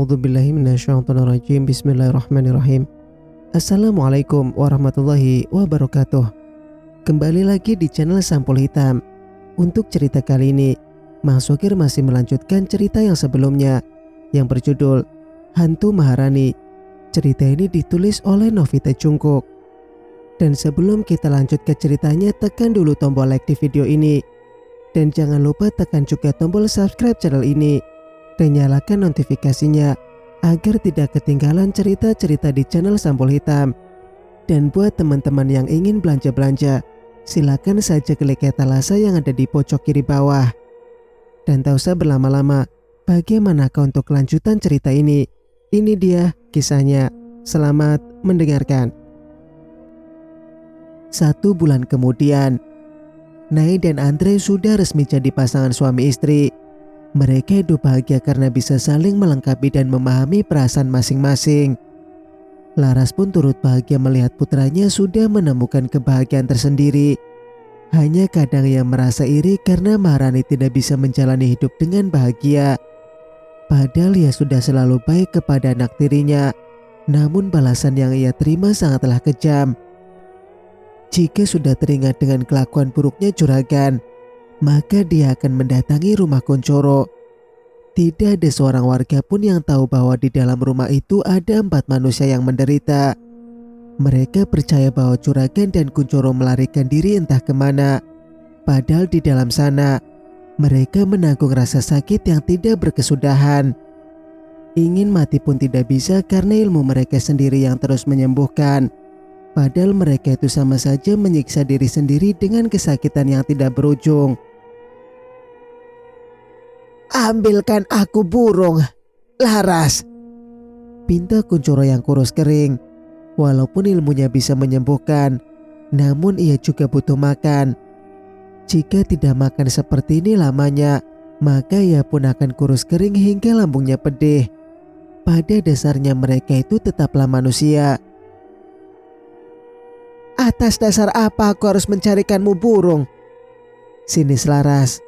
A'udzubillahi minasyaitonirrajim. Bismillahirrahmanirrahim. Assalamualaikum warahmatullahi wabarakatuh. Kembali lagi di channel Sampul Hitam. Untuk cerita kali ini, Mang Sokir masih melanjutkan cerita yang sebelumnya yang berjudul Hantu Maharani. Cerita ini ditulis oleh Novita Jungkook. Dan sebelum kita lanjut ke ceritanya, tekan dulu tombol like di video ini. Dan jangan lupa tekan juga tombol subscribe channel ini dan nyalakan notifikasinya agar tidak ketinggalan cerita-cerita di channel Sampul Hitam. Dan buat teman-teman yang ingin belanja-belanja, silakan saja klik etalase yang ada di pojok kiri bawah. Dan tak usah berlama-lama, bagaimanakah untuk kelanjutan cerita ini? Ini dia kisahnya. Selamat mendengarkan. 1 bulan kemudian, Nay dan Andre sudah resmi jadi pasangan suami istri. Mereka hidup bahagia karena bisa saling melengkapi dan memahami perasaan masing-masing. Laras pun turut bahagia melihat putranya sudah menemukan kebahagiaan tersendiri. Hanya kadang ia merasa iri karena Maharani tidak bisa menjalani hidup dengan bahagia. Padahal ia sudah selalu baik kepada anak tirinya. Namun balasan yang ia terima sangatlah kejam. Jika sudah teringat dengan kelakuan buruknya juragan, maka dia akan mendatangi rumah Kuncoro. Tidak ada seorang warga pun yang tahu bahwa di dalam rumah itu ada 4 manusia yang menderita. Mereka percaya bahwa juragan dan Kuncoro melarikan diri entah kemana. Padahal di dalam sana, mereka menanggung rasa sakit yang tidak berkesudahan. Ingin mati pun tidak bisa karena ilmu mereka sendiri yang terus menyembuhkan. Padahal mereka itu sama saja menyiksa diri sendiri dengan kesakitan yang tidak berujung. "Ambilkan aku burung, Laras," pinta Kuncoro yang kurus kering. Walaupun ilmunya bisa menyembuhkan, namun ia juga butuh makan. Jika tidak makan seperti ini lamanya, maka ia pun akan kurus kering hingga lambungnya pedih. Pada dasarnya mereka itu tetaplah manusia. "Atas dasar apa aku harus mencarikanmu burung?" sinis Laras.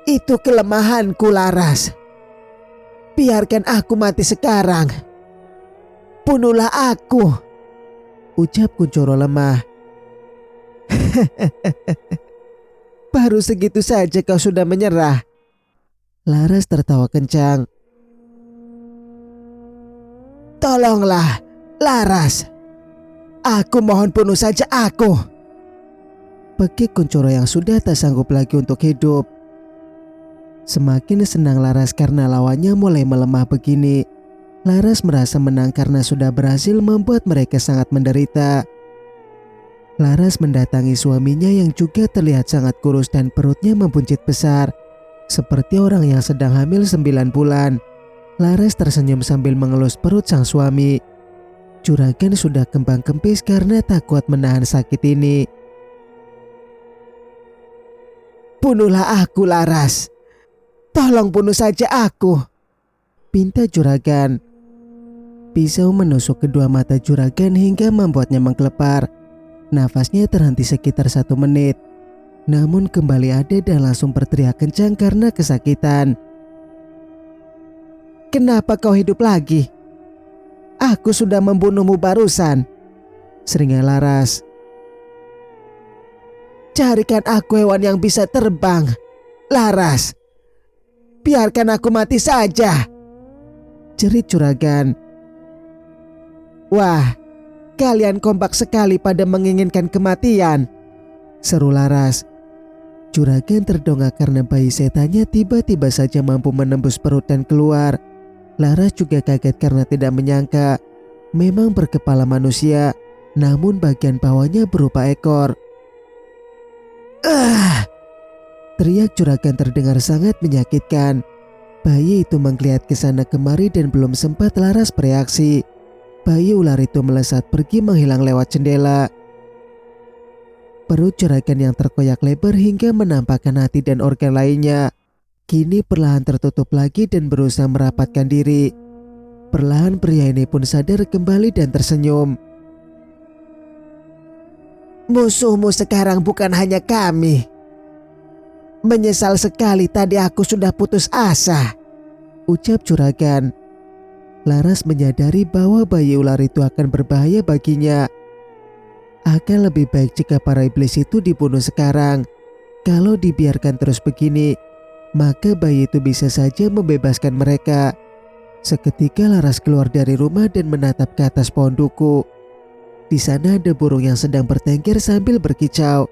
"Itu kelemahanku, Laras. Biarkan aku mati sekarang. Bunuhlah aku," ucap Kuncoro lemah. "Baru segitu saja kau sudah menyerah?" Laras tertawa kencang. "Tolonglah, Laras. Aku mohon bunuh saja aku," pekik Kuncoro yang sudah tak sanggup lagi untuk hidup. Semakin senang Laras karena lawannya mulai melemah begini. Laras merasa menang karena sudah berhasil membuat mereka sangat menderita. Laras mendatangi suaminya yang juga terlihat sangat kurus dan perutnya membuncit besar, seperti orang yang sedang hamil 9 bulan. Laras tersenyum sambil mengelus perut sang suami. Juragan sudah kembang kempis karena tak kuat menahan sakit ini. "Bunuhlah aku, Laras. Tolong bunuh saja aku," pinta juragan. Pisau menusuk kedua mata juragan hingga membuatnya mengkelepar. Nafasnya terhenti sekitar 1 menit. Namun kembali ada dan langsung berteriak kencang karena kesakitan. "Kenapa kau hidup lagi? Aku sudah membunuhmu barusan," seringnya Laras. "Carikan aku hewan yang bisa terbang, Laras. Biarkan aku mati saja," jerit juragan. "Wah, kalian kompak sekali pada menginginkan kematian," seru Laras. Juragan terdongak karena bayi setannya tiba-tiba saja mampu menembus perut dan keluar. Laras juga kaget karena tidak menyangka memang berkepala manusia, namun bagian bawahnya berupa ekor. Teriak juragan terdengar sangat menyakitkan. Bayi itu menggeliat ke sana kemari dan belum sempat Laras bereaksi, bayi ular itu melesat pergi menghilang lewat jendela. Perut juragan yang terkoyak lebar hingga menampakkan hati dan organ lainnya, kini perlahan tertutup lagi dan berusaha merapatkan diri. Perlahan pria ini pun sadar kembali dan tersenyum. "Musuhmu sekarang bukan hanya kami. Menyesal sekali tadi aku sudah putus asa. ucap Juragan. Laras menyadari bahwa bayi ular itu akan berbahaya baginya. Akan lebih baik jika para iblis itu dibunuh sekarang. Kalau dibiarkan terus begini, maka bayi itu bisa saja membebaskan mereka. Seketika Laras keluar dari rumah dan menatap ke atas pohon duku. Di sana ada burung yang sedang bertengger sambil berkicau.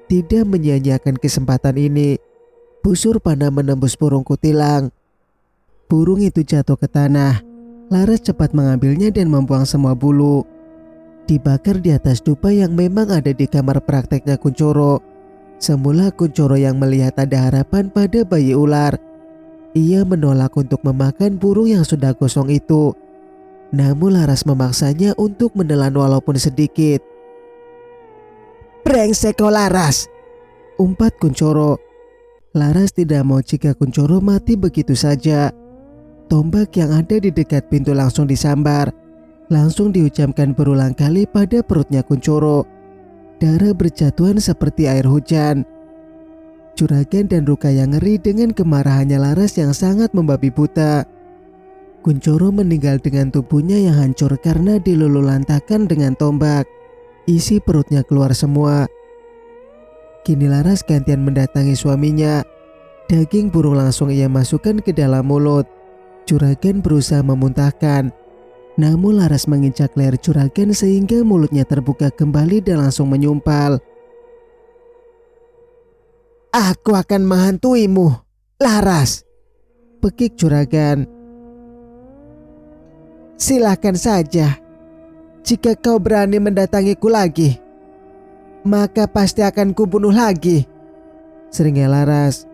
Tidak menyia-nyiakan kesempatan ini, busur panah menembus burung kutilang. Burung itu jatuh ke tanah. Laras cepat mengambilnya dan membuang semua bulu. Dibakar di atas dupa yang memang ada di kamar prakteknya Kunchoro. Semula Kunchoro yang melihat ada harapan pada bayi ular. Ia menolak untuk memakan burung yang sudah gosong itu. Namun Laras memaksanya untuk menelan walaupun sedikit. "Brengsek kau Laras!" umpat Kunchoro. Laras tidak mau jika Kunchoro mati begitu saja. Tombak yang ada di dekat pintu langsung disambar. Langsung diucapkan berulang kali pada perutnya Kunchoro. Darah berjatuhan seperti air hujan. Juragan dan Rukaya ngeri dengan kemarahannya Laras yang sangat membabi buta. Kunchoro meninggal dengan tubuhnya yang hancur karena dilululantakkan dengan tombak. Isi perutnya keluar semua. Kini Laras gantian mendatangi suaminya. Daging burung langsung ia masukkan ke dalam mulut. Juragan berusaha memuntahkan. Namun Laras menginjak leher Juragan sehingga mulutnya terbuka kembali dan langsung menyumpal. "Aku akan menghantuimu, Laras!" pekik Juragan. "Silakan saja. Jika kau berani mendatangiku lagi, maka pasti akan kubunuh lagi," seringnya Laras.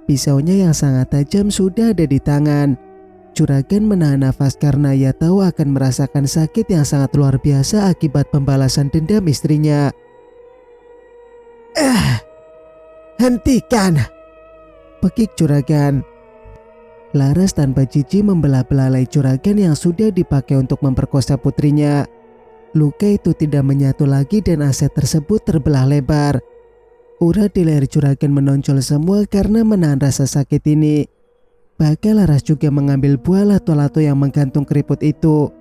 Pisaunya yang sangat tajam sudah ada di tangan. Juragan menahan nafas karena ia tahu akan merasakan sakit yang sangat luar biasa akibat pembalasan dendam istrinya. "Hentikan!" pekik Juragan. Laras tanpa jijik membelah belalai Juragan yang sudah dipakai untuk memperkosa putrinya. Luka itu tidak menyatu lagi dan aset tersebut terbelah lebar. Urat di leher Juragan menonjol semua karena menahan rasa sakit ini. Bahkan Laras juga mengambil buah lato-lato yang menggantung keriput itu.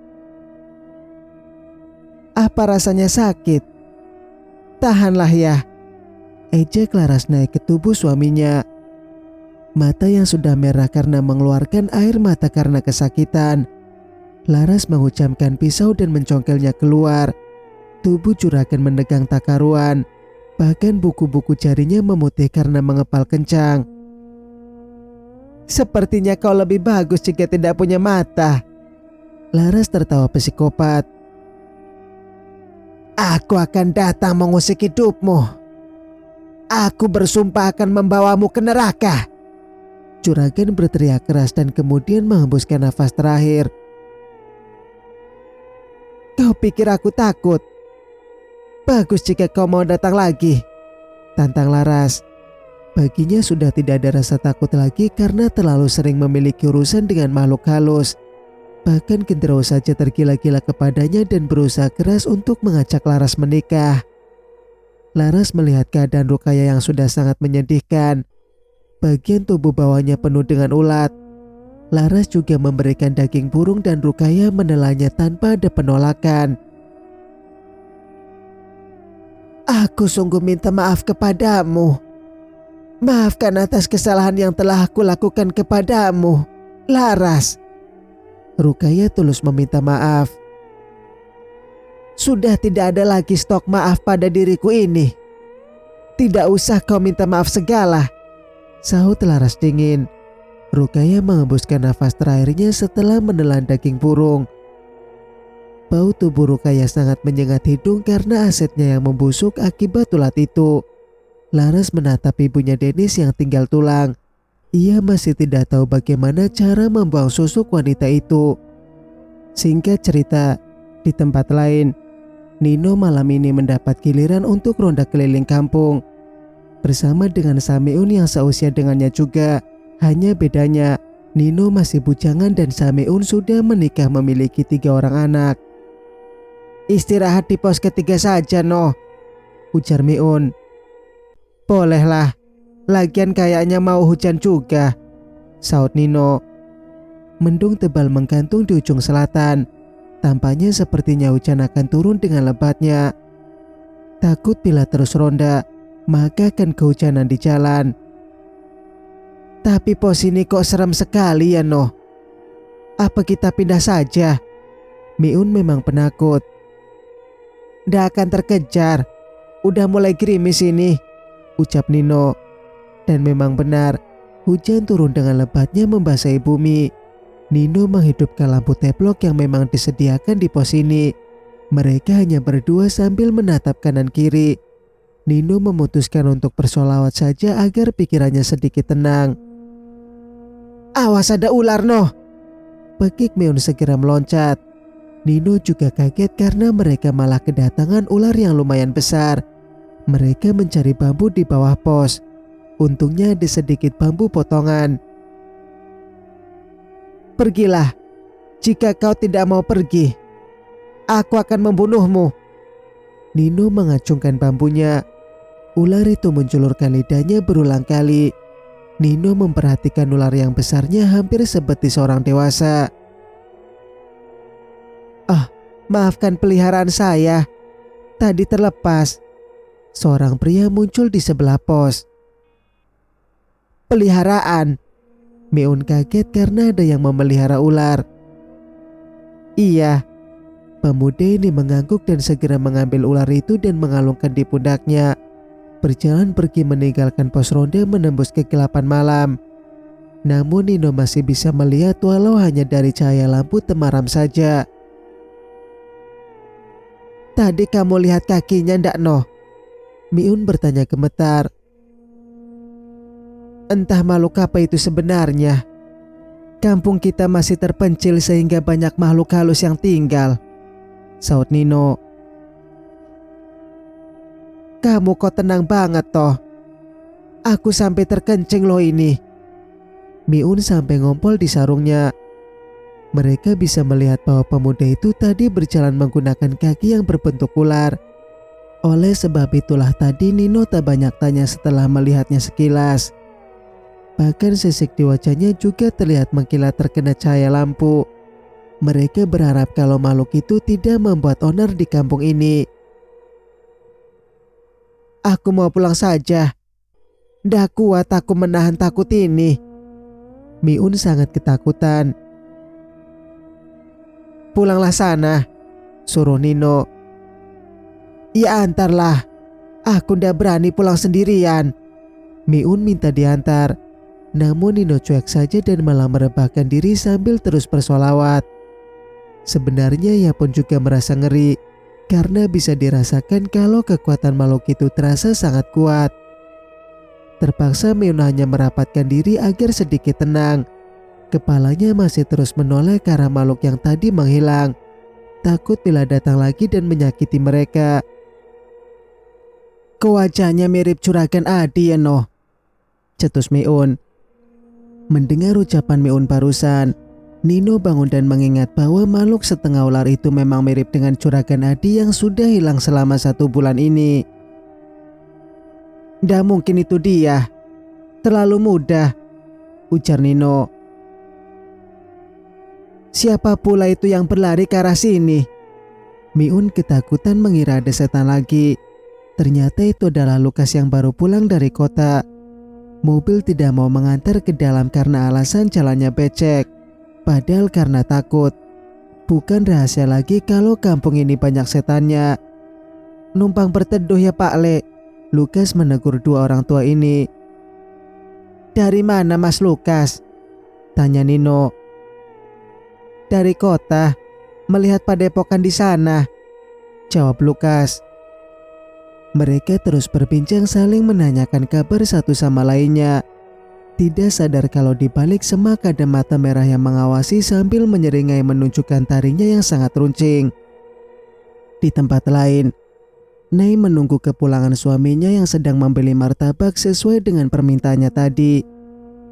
"Apa rasanya sakit? Tahanlah ya," ejek Laras naik ke tubuh suaminya. Mata yang sudah merah karena mengeluarkan air mata karena kesakitan. Laras mengucamkan pisau dan mencongkelnya keluar. Tubuh Juragan mendegang tak karuan. Bahkan buku-buku jarinya memutih karena mengepal kencang. "Sepertinya kau lebih bagus jika tidak punya mata." Laras tertawa psikopat. "Aku akan datang mengusik hidupmu. Aku bersumpah akan membawamu ke neraka." Juragan berteriak keras dan kemudian menghembuskan nafas terakhir. "Kau pikir aku takut? Bagus jika kau mau datang lagi," tantang Laras. Baginya sudah tidak ada rasa takut lagi karena terlalu sering memiliki urusan dengan makhluk halus. Bahkan Genderuwo saja tergila-gila kepadanya dan berusaha keras untuk mengajak Laras menikah. Laras melihat keadaan Rukaya yang sudah sangat menyedihkan. Bagian tubuh bawahnya penuh dengan ulat. Laras juga memberikan daging burung dan Rukaya menelannya tanpa ada penolakan. "Aku sungguh minta maaf kepadamu. Maafkan atas kesalahan yang telah aku lakukan kepadamu, Laras." Rukaya tulus meminta maaf. "Sudah tidak ada lagi stok maaf pada diriku ini. Tidak usah kau minta maaf segala," sahut Laras dingin. Rukaya menghembuskan nafas terakhirnya setelah menelan daging burung. Bau tubuh Rukaya sangat menyengat hidung karena asetnya yang membusuk akibat ulat itu. Laras menatap ibunya Denis yang tinggal tulang. Ia masih tidak tahu bagaimana cara membuang susuk wanita itu. Singkat cerita, di tempat lain, Nino malam ini mendapat giliran untuk ronda keliling kampung. Bersama dengan Sameun yang seusia dengannya juga. Hanya bedanya, Nino masih bujangan dan Sameun sudah menikah memiliki 3 orang anak. "Istirahat di pos ketiga saja, No," ujar Meun. "Bolehlah, lagian kayaknya mau hujan juga. saut Nino. Mendung tebal menggantung di ujung selatan. Tampaknya sepertinya hujan akan turun dengan lebatnya. Takut bila terus ronda, maka akan kehujanan di jalan. Tapi pos ini kok serem sekali ya Noh. Apa kita pindah saja? Miun memang penakut. Nggak akan terkejar. Udah mulai gerimis ini, ucap Nino. Dan memang benar, hujan turun dengan lebatnya membasahi bumi. Nino menghidupkan lampu teplok yang memang disediakan di pos ini. Mereka hanya berdua sambil menatap kanan kiri. Nino memutuskan untuk bersolawat saja agar pikirannya sedikit tenang. Awas ada ular Noh. Pekik Meun segera meloncat. Nino juga kaget karena mereka malah kedatangan ular yang lumayan besar. Mereka mencari bambu di bawah pos. Untungnya ada sedikit bambu potongan. Pergilah. Jika kau tidak mau pergi, aku akan membunuhmu. Nino mengacungkan bambunya. Ular itu menjulurkan lidahnya berulang kali. Nino memperhatikan ular yang besarnya hampir sebetis orang dewasa. Maafkan peliharaan saya. Tadi terlepas. Seorang pria muncul di sebelah pos. Peliharaan? Meun kaget karena ada yang memelihara ular. Iya. Pemuda ini mengangguk dan segera mengambil ular itu dan mengalungkan di pundaknya. Berjalan pergi meninggalkan pos ronda menembus kegelapan malam. Namun Nino masih bisa melihat walau hanya dari cahaya lampu temaram saja. Tadi kamu lihat kakinya ndak Noh? Miun bertanya gemetar. Entah makhluk apa itu sebenarnya. Kampung kita masih terpencil sehingga banyak makhluk halus yang tinggal, saut Nino. Kamu kok tenang banget toh? Aku sampai terkencing loh ini. Miun sampai ngompol di sarungnya. Mereka bisa melihat bahwa pemuda itu tadi berjalan menggunakan kaki yang berbentuk ular. Oleh sebab itulah tadi Nino tak banyak tanya setelah melihatnya sekilas. Bahkan sisik di wajahnya juga terlihat mengkilat terkena cahaya lampu. Mereka berharap kalau makhluk itu tidak membuat onar di kampung ini. Aku mau pulang saja. Ndak kuat aku menahan takut ini. Miun sangat ketakutan. Pulanglah sana, suruh Nino. Ya antarlah. Aku ndak berani pulang sendirian. Miun minta diantar. Namun Nino cuek saja dan malah merebahkan diri sambil terus bersolawat. Sebenarnya ia pun juga merasa ngeri, karena bisa dirasakan kalau kekuatan makhluk itu terasa sangat kuat. Terpaksa Miun hanya merapatkan diri agar sedikit tenang. Kepalanya masih terus menoleh ke arah makhluk yang tadi menghilang. Takut bila datang lagi dan menyakiti mereka. Wajahnya mirip Juragan Adi ya Noh, cetus Miun. Mendengar ucapan Miun barusan, Nino bangun dan mengingat bahwa makhluk setengah ular itu memang mirip dengan Juragan Adi yang sudah hilang selama 1 bulan ini. Nggak mungkin itu dia. Terlalu mudah, ujar Nino. Siapa pula itu yang berlari ke arah sini? Miun ketakutan mengira ada setan lagi. Ternyata itu adalah Lukas yang baru pulang dari kota. Mobil tidak mau mengantar ke dalam karena alasan jalannya becek. Padahal karena takut. Bukan rahasia lagi kalau kampung ini banyak setannya. Numpang berteduh ya Pak Le, Lukas menegur 2 orang tua ini. Dari mana Mas Lukas? Tanya Nino. Dari kota, melihat padepokan di sana, jawab Lukas. Mereka terus berbincang saling menanyakan kabar satu sama lainnya. Tidak sadar kalau di balik semak ada mata merah yang mengawasi sambil menyeringai menunjukkan taringnya yang sangat runcing. Di tempat lain, Nei menunggu kepulangan suaminya yang sedang membeli martabak sesuai dengan permintaannya tadi.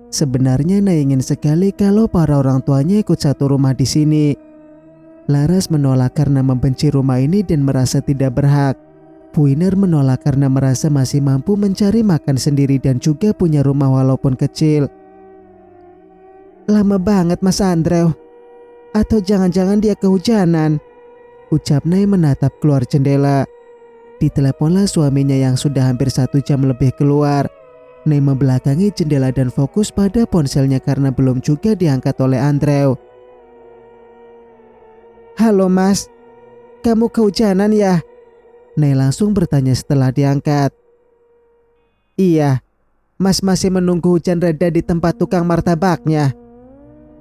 Sebenarnya Nei ingin sekali kalau para orang tuanya ikut satu rumah di sini. Laras menolak karena membenci rumah ini dan merasa tidak berhak. Puiner menolak karena merasa masih mampu mencari makan sendiri dan juga punya rumah walaupun kecil. Lama banget Mas Andrew. Atau jangan-jangan dia kehujanan, ucap Nay menatap keluar jendela. Diteleponlah suaminya yang sudah hampir 1 jam lebih keluar. Nay membelakangi jendela dan fokus pada ponselnya karena belum juga diangkat oleh Andrew. Halo Mas, kamu kehujanan ya? Nay langsung bertanya setelah diangkat. Iya, Mas masih menunggu hujan reda di tempat tukang martabaknya,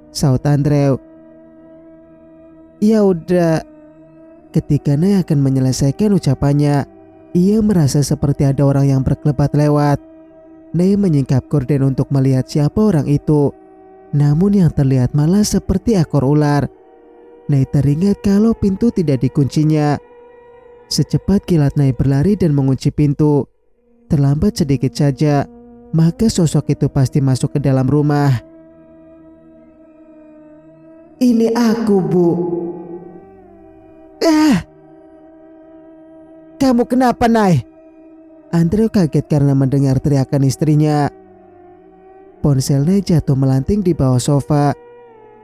saut Andrew. Ya udah. Ketika Nay akan menyelesaikan ucapannya, ia merasa seperti ada orang yang berkelebat lewat. Nay menyingkap gorden untuk melihat siapa orang itu. Namun yang terlihat malah seperti ekor ular. Nay teringat kalau pintu tidak dikuncinya. Secepat kilat Nay berlari dan mengunci pintu. Terlambat sedikit saja, maka sosok itu pasti masuk ke dalam rumah. Ini aku, Bu. Kamu kenapa, Nay? Andrew kaget karena mendengar teriakan istrinya. Ponsel Nay jatuh melanting di bawah sofa.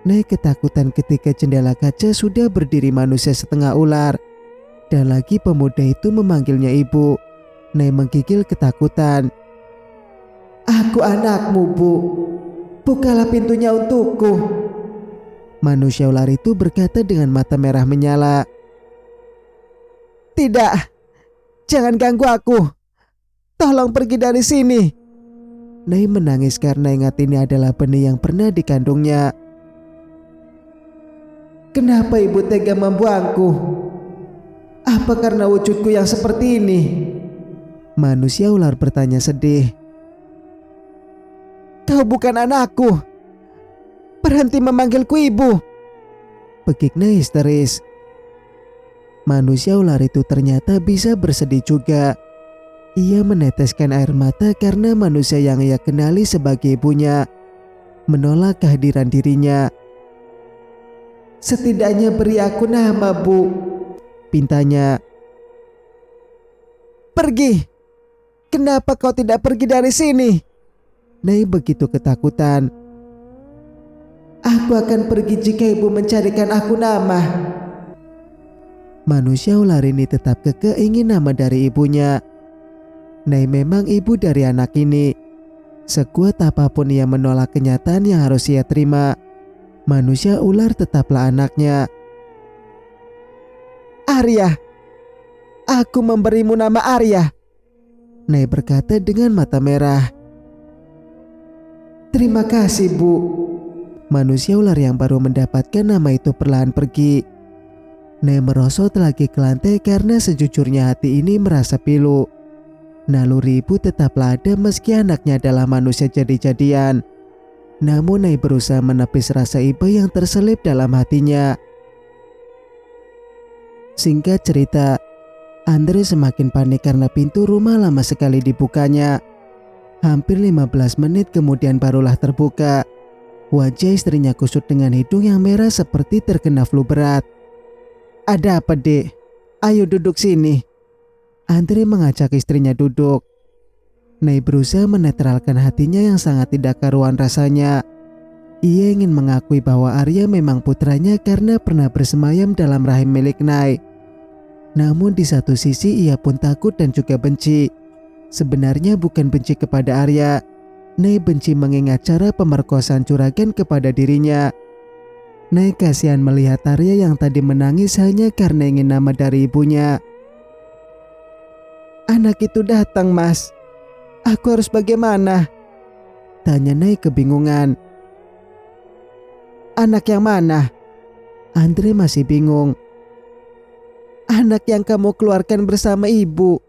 Nay ketakutan ketika jendela kaca sudah berdiri manusia setengah ular. Dan lagi pemuda itu memanggilnya ibu. Nay menggigil ketakutan. Aku anakmu, Bu. Bukalah pintunya untukku. Manusia ular itu berkata dengan mata merah menyala. Tidak, jangan ganggu aku. Tolong pergi dari sini. Nay menangis karena ingat ini adalah benih yang pernah dikandungnya. Kenapa ibu tega membuangku? Apa karena wujudku yang seperti ini? Manusia ular bertanya sedih. Kau bukan anakku. Berhenti memanggilku ibu. Pekik Nay histeris. Manusia ular itu ternyata bisa bersedih juga. Ia meneteskan air mata karena manusia yang ia kenali sebagai ibunya menolak kehadiran dirinya. Setidaknya beri aku nama, Bu, pintanya. Pergi. Kenapa kau tidak pergi dari sini? Nay begitu ketakutan. Aku akan pergi jika ibu mencarikan aku nama. Manusia ular ini tetap kekeh ingin nama dari ibunya. Nay memang ibu dari anak ini. Sekuat apapun ia menolak kenyataan yang harus ia terima, manusia ular tetaplah anaknya. Arya, aku memberimu nama Arya, Nay berkata dengan mata merah. Terima kasih, Bu. Manusia ular yang baru mendapatkan nama itu perlahan pergi. Nay merosot lagi ke lantai karena sejujurnya hati ini merasa pilu. Naluri ibu tetaplah ada meski anaknya adalah manusia jadi-jadian. Namun Nay berusaha menepis rasa iba yang terselip dalam hatinya. Singkat cerita, Andre semakin panik karena pintu rumah lama sekali dibukanya. Hampir 15 menit kemudian barulah terbuka. Wajah istrinya kusut dengan hidung yang merah seperti terkena flu berat. Ada apa, Dek? Ayo duduk sini. Andre mengajak istrinya duduk. Nay berusaha menetralkan hatinya yang sangat tidak karuan rasanya. Ia ingin mengakui bahwa Arya memang putranya karena pernah bersemayam dalam rahim milik Nay. Namun di satu sisi ia pun takut dan juga benci. Sebenarnya bukan benci kepada Arya. Nay benci mengingat cara pemerkosaan juragan kepada dirinya. Nay kasihan melihat Arya yang tadi menangis hanya karena ingin nama dari ibunya. Anak itu datang, Mas. Aku harus bagaimana? Tanya Nay kebingungan. Anak yang mana? Andre masih bingung. Anak yang kamu keluarkan bersama ibu.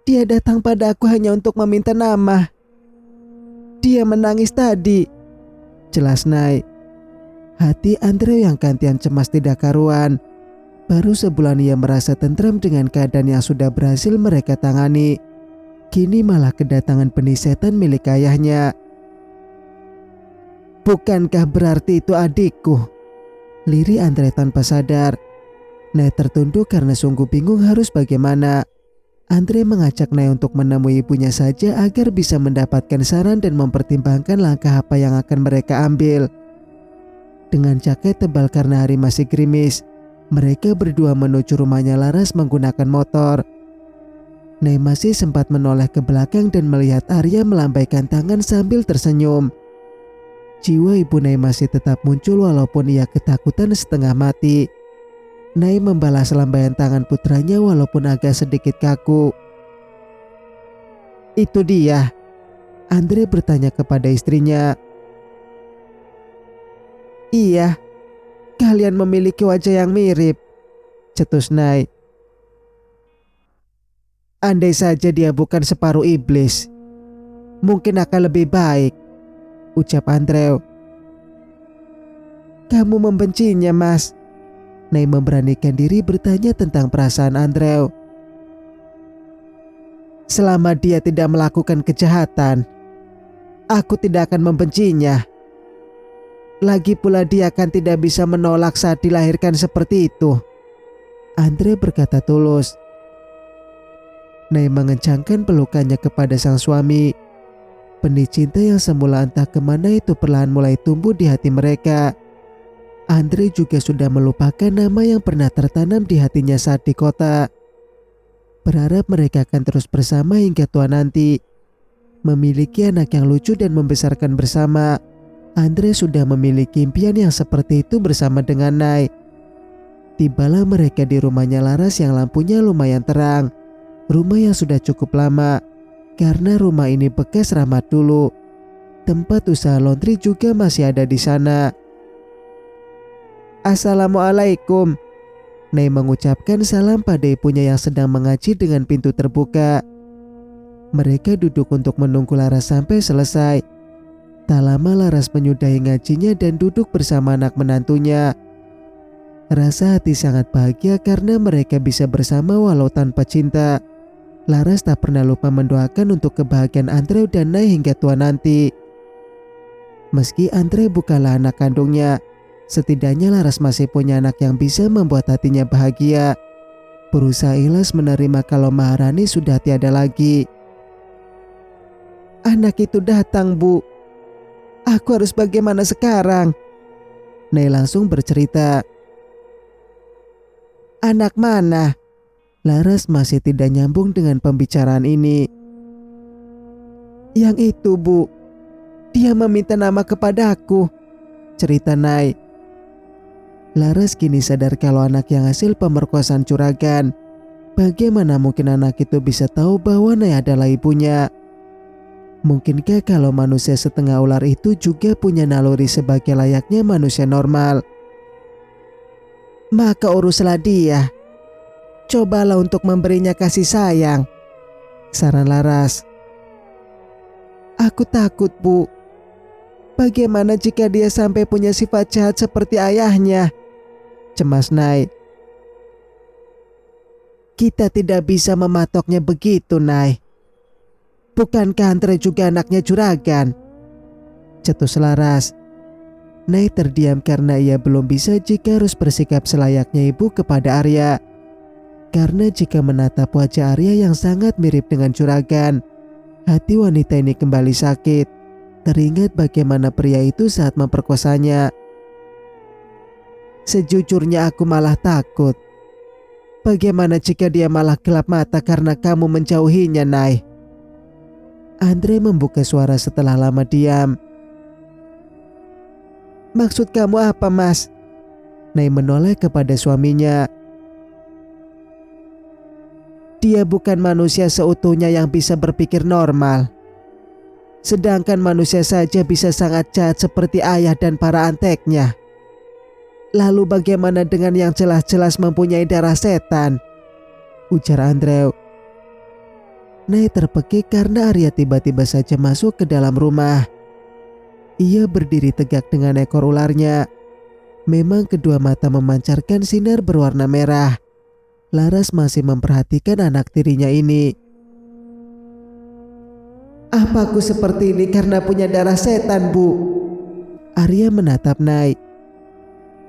Dia datang pada aku hanya untuk meminta nama. Dia menangis tadi, jelas Nay. Hati Andre yang gantian cemas tidak karuan. Baru sebulan ia merasa tentram dengan keadaan yang sudah berhasil mereka tangani. Kini malah kedatangan benih setan milik ayahnya. Bukankah berarti itu adikku? Lirih Andre tanpa sadar. Nay tertunduk karena sungguh bingung harus bagaimana. Andre mengajak Nay untuk menemui ibunya saja agar bisa mendapatkan saran dan mempertimbangkan langkah apa yang akan mereka ambil. Dengan jaket tebal karena hari masih gerimis, mereka berdua menuju rumahnya Laras menggunakan motor. Nay masih sempat menoleh ke belakang dan melihat Arya melambaikan tangan sambil tersenyum. Jiwa ibu Nay masih tetap muncul walaupun ia ketakutan setengah mati. Nay membalas lambaian tangan putranya walaupun agak sedikit kaku. "Itu dia?" Andre bertanya kepada istrinya. "Iya, kalian memiliki wajah yang mirip," cetus Nay. "Andai saja dia bukan separuh iblis, mungkin akan lebih baik," ucap Andrew. "Kamu membencinya, Mas?" Nay memberanikan diri bertanya tentang perasaan Andrew. "Selama dia tidak melakukan kejahatan, aku tidak akan membencinya. Lagi pula dia akan tidak bisa menolak saat dilahirkan seperti itu," Andre berkata tulus. Nay mengencangkan pelukannya kepada sang suami. Benih cinta yang semula entah kemana itu perlahan mulai tumbuh di hati mereka. Andre juga sudah melupakan nama yang pernah tertanam di hatinya saat di kota. Berharap mereka akan terus bersama hingga tua nanti. Memiliki anak yang lucu dan membesarkan bersama. Andre sudah memiliki impian yang seperti itu bersama dengan Nay. Tibalah mereka di rumahnya Laras yang lampunya lumayan terang. Rumah yang sudah cukup lama, karena rumah ini bekas Rahmat dulu. Tempat usaha laundry juga masih ada di sana. "Assalamualaikum." Nay mengucapkan salam pada ibunya yang sedang mengaji dengan pintu terbuka. Mereka duduk untuk menunggu Laras sampai selesai. Tak lama Laras menyudahi ngajinya dan duduk bersama anak menantunya. Rasa hati sangat bahagia karena mereka bisa bersama walau tanpa cinta. Laras tak pernah lupa mendoakan untuk kebahagiaan Andre dan Nay hingga tua nanti. Meski Andre bukanlah anak kandungnya, setidaknya Laras masih punya anak yang bisa membuat hatinya bahagia. Berusaha ikhlas menerima kalau Maharani sudah tiada lagi. "Anak itu datang, Bu. Aku harus bagaimana sekarang?" Nay langsung bercerita. "Anak mana?" Laras masih tidak nyambung dengan pembicaraan ini. "Yang itu, Bu. Dia meminta nama kepadaku," cerita Nay. Laras kini sadar kalau anak yang hasil pemerkosaan curagan. Bagaimana mungkin anak itu bisa tahu bahwa Nay adalah ibunya? Mungkinkah kalau manusia setengah ular itu juga punya naluri sebagai layaknya manusia normal? "Maka uruslah dia. Cobalah untuk memberinya kasih sayang," saran Laras. "Aku takut, Bu. Bagaimana jika dia sampai punya sifat jahat seperti ayahnya?" cemas Nay. "Kita tidak bisa mematoknya begitu, Nay. Bukankah Andre juga anaknya juragan?" cetus Laras. Nay terdiam karena ia belum bisa jika harus bersikap selayaknya ibu kepada Arya. Karena jika menatap wajah Arya yang sangat mirip dengan juragan, hati wanita ini kembali sakit. Teringat bagaimana pria itu saat memperkosanya. "Sejujurnya aku malah takut. Bagaimana jika dia malah gelap mata karena kamu menjauhinya, Nay?" Andre membuka suara setelah lama diam. "Maksud kamu apa, Mas?" Nay menoleh kepada suaminya. "Dia bukan manusia seutuhnya yang bisa berpikir normal. Sedangkan manusia saja bisa sangat jahat seperti ayah dan para anteknya. Lalu bagaimana dengan yang jelas-jelas mempunyai darah setan?" ujar Andrew. Nay terpekik karena Arya tiba-tiba saja masuk ke dalam rumah. Ia berdiri tegak dengan ekor ularnya. Memang kedua mata memancarkan sinar berwarna merah. Laras masih memperhatikan anak tirinya ini. "Apa aku seperti ini karena punya darah setan, Bu?" Arya menatap Nay.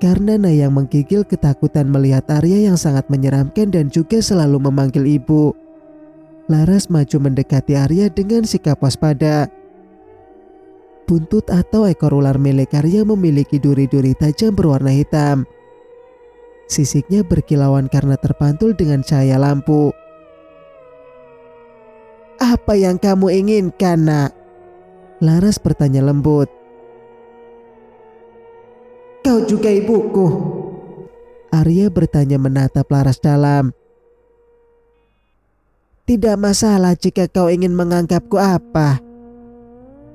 Karena Nay yang menggigil ketakutan melihat Arya yang sangat menyeramkan dan juga selalu memanggil ibu. Laras maju mendekati Arya dengan sikap waspada. Buntut atau ekor ular milik Arya memiliki duri-duri tajam berwarna hitam. Sisiknya berkilauan karena terpantul dengan cahaya lampu. "Apa yang kamu inginkan, Nak?" Laras bertanya lembut. "Kau juga ibuku?" Arya bertanya menatap Laras dalam. "Tidak masalah jika kau ingin menganggapku apa.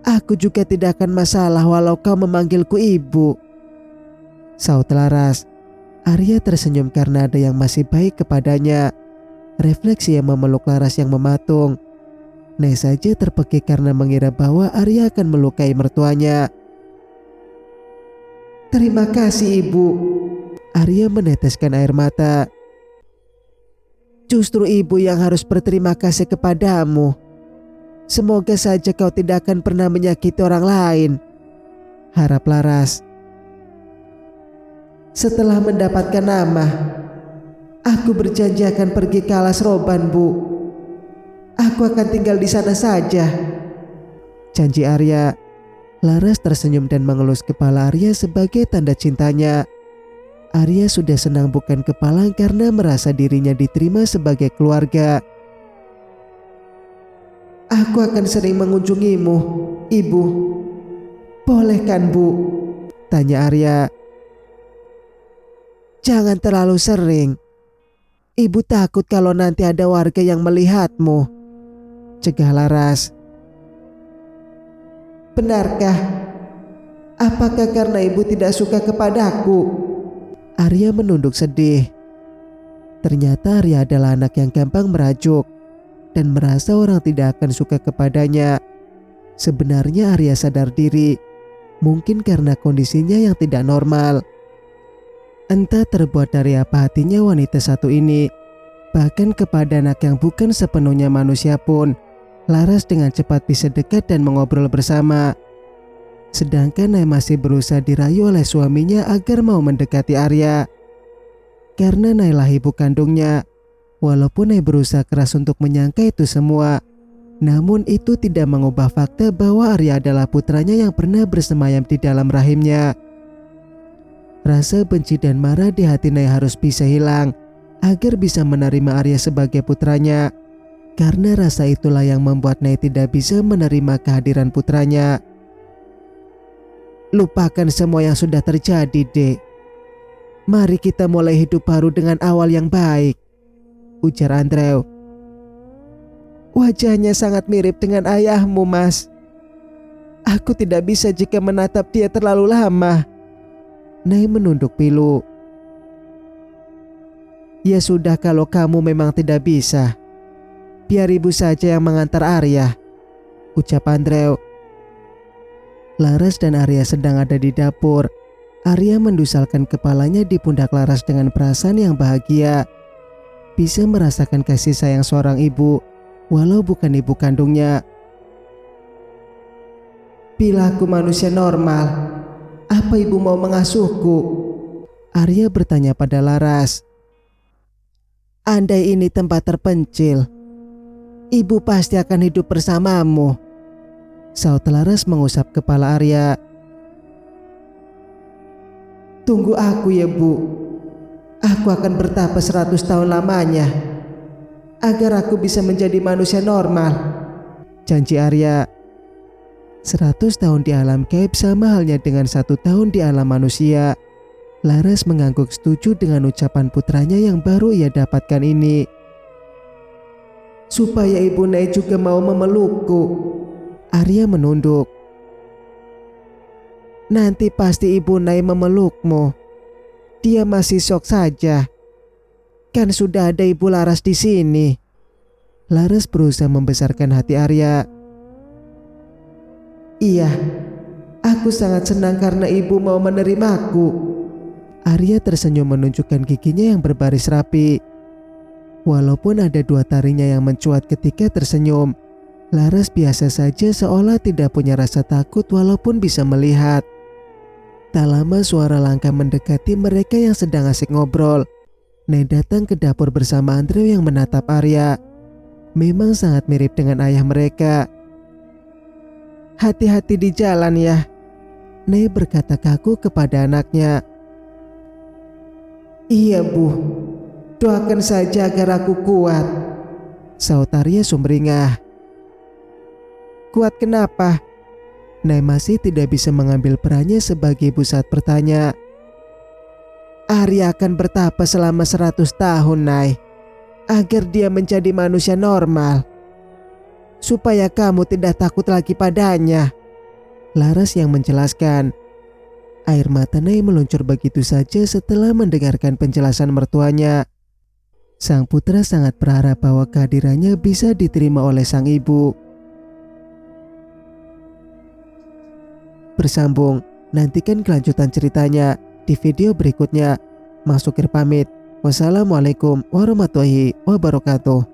Aku juga tidak akan masalah walau kau memanggilku ibu," saut Laras. Arya tersenyum karena ada yang masih baik kepadanya. Refleksi yang memeluk Laras yang mematung. Nay saja terpekik karena mengira bahwa Arya akan melukai mertuanya. "Terima kasih ibu." Arya meneteskan air mata. "Justru ibu yang harus berterima kasih kepadamu. Semoga saja kau tidak akan pernah menyakiti orang lain," harap Laras. "Setelah mendapatkan nama, aku berjanji akan pergi ke Alas Roban, Bu. Aku akan tinggal di sana saja," janji Arya. Laras tersenyum dan mengelus kepala Arya sebagai tanda cintanya. Arya sudah senang bukan kepalang karena merasa dirinya diterima sebagai keluarga. "Aku akan sering mengunjungimu, Ibu. Boleh kan, Bu?" tanya Arya. "Jangan terlalu sering. Ibu takut kalau nanti ada warga yang melihatmu," cegah Laras. "Benarkah? Apakah karena ibu tidak suka kepadaku?" Arya menunduk sedih. Ternyata Arya adalah anak yang gampang merajuk dan merasa orang tidak akan suka kepadanya. Sebenarnya Arya sadar diri, mungkin karena kondisinya yang tidak normal. Entah terbuat dari apa hatinya wanita satu ini. Bahkan kepada anak yang bukan sepenuhnya manusia pun, Laras dengan cepat bisa dekat dan mengobrol bersama. Sedangkan Nay masih berusaha dirayu oleh suaminya agar mau mendekati Arya. Karena Nailah ibu kandungnya. Walaupun Nay berusaha keras untuk menyangka itu semua, namun itu tidak mengubah fakta bahwa Arya adalah putranya yang pernah bersemayam di dalam rahimnya. Rasa benci dan marah di hati Nay harus bisa hilang agar bisa menerima Arya sebagai putranya. Karena rasa itulah yang membuat Nay tidak bisa menerima kehadiran putranya. "Lupakan semua yang sudah terjadi, Dek. Mari kita mulai hidup baru dengan awal yang baik," ujar Andrew. "Wajahnya sangat mirip dengan ayahmu, Mas. Aku tidak bisa jika menatap dia terlalu lama." Nay menunduk pilu. "Ya sudah, kalau kamu memang tidak bisa, biar ibu saja yang mengantar Arya," ucap Andrew. Laras dan Arya sedang ada di dapur. Arya mendusalkan kepalanya di pundak Laras dengan perasaan yang bahagia. Bisa merasakan kasih sayang seorang ibu, walau bukan ibu kandungnya. "Bila aku manusia normal, apa ibu mau mengasuhku?" Arya bertanya pada Laras. "Andai ini tempat terpencil, ibu pasti akan hidup bersamamu," saut Laras mengusap kepala Arya. "Tunggu aku ya, Bu. Aku akan bertapa 100 tahun lamanya agar aku bisa menjadi manusia normal," janji Arya. 100 tahun di alam gaib sama halnya dengan 1 tahun di alam manusia. Laras mengangguk setuju dengan ucapan putranya yang baru ia dapatkan ini. "Supaya ibu Nay juga mau memelukku," Arya menunduk. "Nanti pasti ibu Nay memelukmu. Dia masih syok saja. Kan sudah ada ibu Laras di sini." Laras berusaha membesarkan hati Arya. "Iya, aku sangat senang karena ibu mau menerimaku." Arya tersenyum menunjukkan giginya yang berbaris rapi. Walaupun ada 2 taringnya yang mencuat ketika tersenyum, Laras biasa saja seolah tidak punya rasa takut walaupun bisa melihat. Tak lama suara langkah mendekati mereka yang sedang asik ngobrol. Nay datang ke dapur bersama Andrew yang menatap Arya. memang sangat mirip dengan ayah mereka. "Hati-hati di jalan ya," Nei berkata kaku kepada anaknya. "Iya Bu, doakan saja agar aku kuat," saut Arya sumringah. "Kuat kenapa?" Nei masih tidak bisa mengambil perannya sebagai ibu saat bertanya. "Arya akan bertapa selama 100 tahun, Nay, agar dia menjadi manusia normal, supaya kamu tidak takut lagi padanya," Laras yang menjelaskan. Air mata Nei meluncur begitu saja setelah mendengarkan penjelasan mertuanya. Sang putra sangat berharap bahwa kehadirannya bisa diterima oleh sang ibu. Bersambung, nantikan kelanjutan ceritanya di video berikutnya. Mas Sukir pamit. Wassalamualaikum warahmatullahi wabarakatuh.